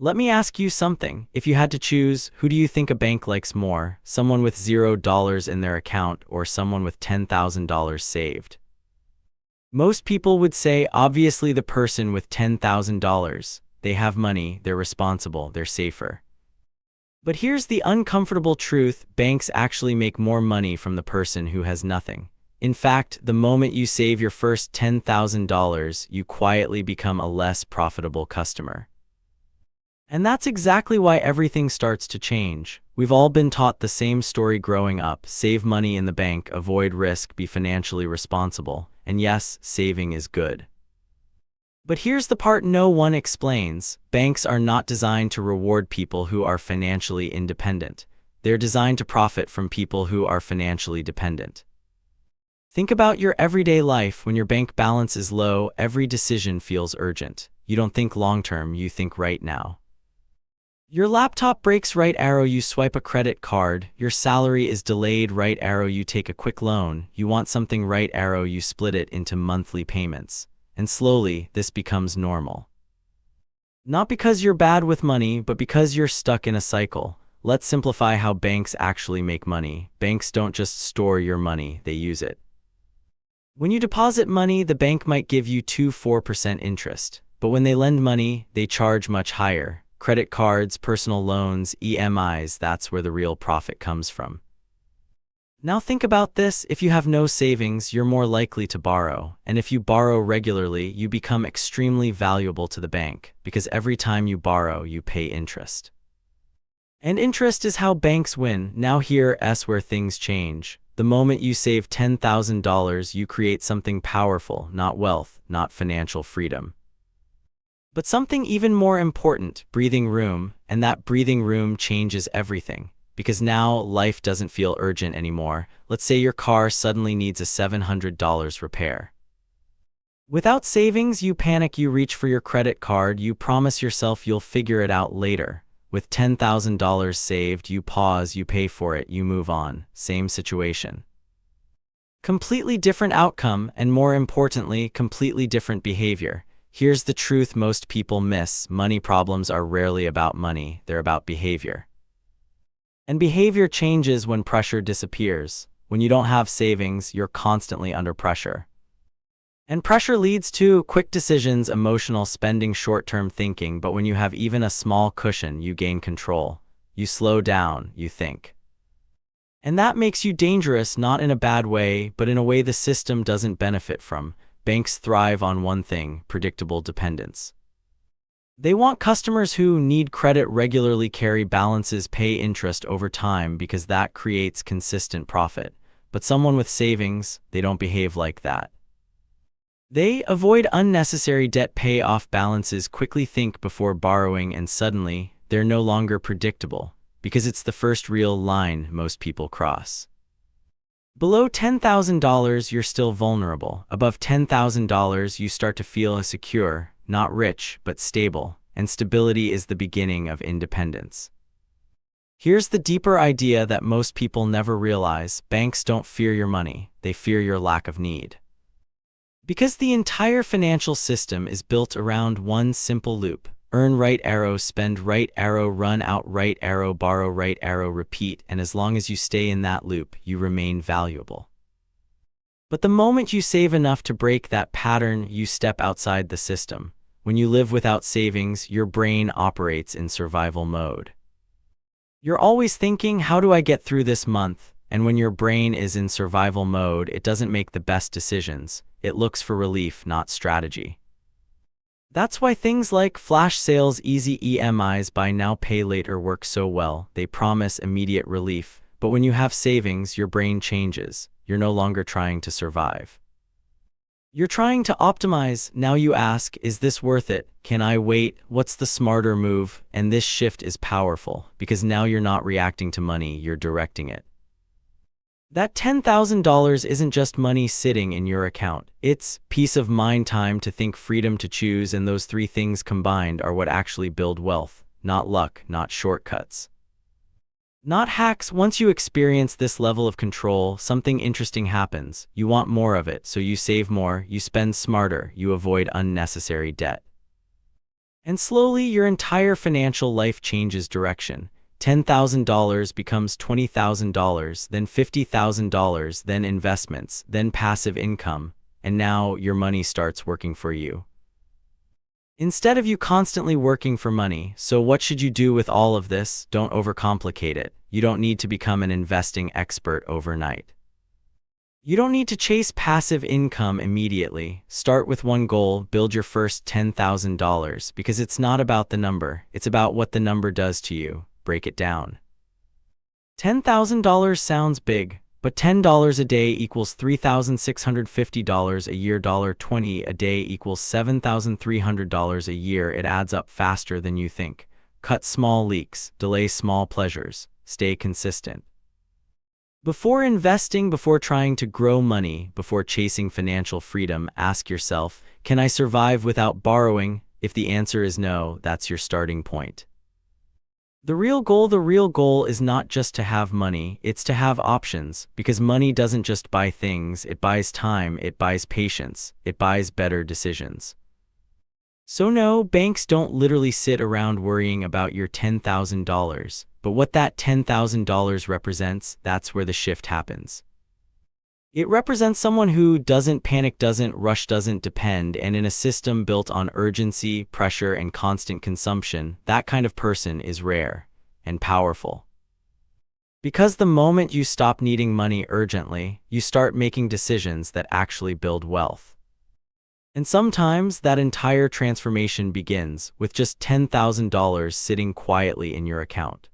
Let me ask you something. If you had to choose, who do you think a bank likes more? Someone with $0 in their account or someone with $10,000 saved? Most people would say obviously the person with $10,000. They have money, they're responsible, they're safer. But here's the uncomfortable truth: banks actually make more money from the person who has nothing. In fact, the moment you save your first $10,000, you quietly become a less profitable customer. And that's exactly why everything starts to change. We've all been taught the same story growing up: save money in the bank, avoid risk, be financially responsible. And yes, saving is good. But here's the part no one explains: banks are not designed to reward people who are financially independent. They're designed to profit from people who are financially dependent. Think about your everyday life. When your bank balance is low, every decision feels urgent. You don't think long-term, you think right now. Your laptop breaks, right arrow, you swipe a credit card. Your salary is delayed, right arrow, you take a quick loan. You want something, right arrow, you split it into monthly payments. And slowly, this becomes normal. Not because you're bad with money, but because you're stuck in a cycle. Let's simplify how banks actually make money. Banks don't just store your money, they use it. When you deposit money, the bank might give you 2–4% interest. But when they lend money, they charge much higher. Credit cards, personal loans, EMIs, that's where the real profit comes from. Now think about this: if you have no savings, you're more likely to borrow. And if you borrow regularly, you become extremely valuable to the bank, because every time you borrow, you pay interest. And interest is how banks win. Now here's where things change. The moment you save $10,000, you create something powerful: not wealth, not financial freedom, but something even more important: breathing room. And that breathing room changes everything. Because now life doesn't feel urgent anymore. Let's say your car suddenly needs a $700 repair. Without savings, you panic, you reach for your credit card, you promise yourself you'll figure it out later. With $10,000 saved, you pause, you pay for it, you move on. Same situation. Completely different outcome, and more importantly, completely different behavior. Here's the truth most people miss: money problems are rarely about money, they're about behavior. And behavior changes when pressure disappears. When you don't have savings, you're constantly under pressure. And pressure leads to quick decisions, emotional spending, short-term thinking. But when you have even a small cushion, you gain control. You slow down, you think. And that makes you dangerous, not in a bad way, but in a way the system doesn't benefit from. Banks thrive on one thing: predictable dependence. They want customers who need credit regularly, carry balances, pay interest over time, because that creates consistent profit. But someone with savings, they don't behave like that. They avoid unnecessary debt, pay off balances quickly, think before borrowing, and suddenly, they're no longer predictable, because it's the first real line most people cross. Below $10,000, you're still vulnerable. Above $10,000, you start to feel secure. Not rich, but stable, and stability is the beginning of independence. Here's the deeper idea that most people never realize: banks don't fear your money, they fear your lack of need. Because the entire financial system is built around one simple loop: earn, right arrow, spend, right arrow, run out, right arrow, borrow, right arrow, repeat. And as long as you stay in that loop, you remain valuable. But the moment you save enough to break that pattern, you step outside the system. When you live without savings, your brain operates in survival mode. You're always thinking, how do I get through this month? And when your brain is in survival mode, it doesn't make the best decisions. It looks for relief, not strategy. That's why things like flash sales, easy EMIs, buy now, pay later work so well. They promise immediate relief. But when you have savings, your brain changes. You're no longer trying to survive. You're trying to optimize. Now you ask, is this worth it? Can I wait? What's the smarter move? And this shift is powerful, because now you're not reacting to money, you're directing it. That $10,000 isn't just money sitting in your account. It's peace of mind, time to think, freedom to choose, and those three things combined are what actually build wealth. Not luck, not shortcuts, not hacks. Once you experience this level of control, something interesting happens. You want more of it, so you save more, you spend smarter, you avoid unnecessary debt. And slowly, your entire financial life changes direction. $10,000 becomes $20,000, then $50,000, then investments, then passive income, and now your money starts working for you. Instead of you constantly working for money, so what should you do with all of this? Don't overcomplicate it. You don't need to become an investing expert overnight. You don't need to chase passive income immediately. Start with one goal, build your first $10,000, because it's not about the number, it's about what the number does to you. Break it down. $10,000 sounds big, but $10 a day equals $3,650 a year. $20 a day equals $7,300 a year. It adds up faster than you think. Cut small leaks, delay small pleasures, stay consistent. Before investing, before trying to grow money, before chasing financial freedom, ask yourself, can I survive without borrowing? If the answer is no, that's your starting point. The real goal is not just to have money, it's to have options, because money doesn't just buy things, it buys time, it buys patience, it buys better decisions. So no, banks don't literally sit around worrying about your $10,000, but what that $10,000 represents, that's where the shift happens. It represents someone who doesn't panic, doesn't rush, doesn't depend, and in a system built on urgency, pressure, and constant consumption, that kind of person is rare and powerful. Because the moment you stop needing money urgently, you start making decisions that actually build wealth. And sometimes that entire transformation begins with just $10,000 sitting quietly in your account.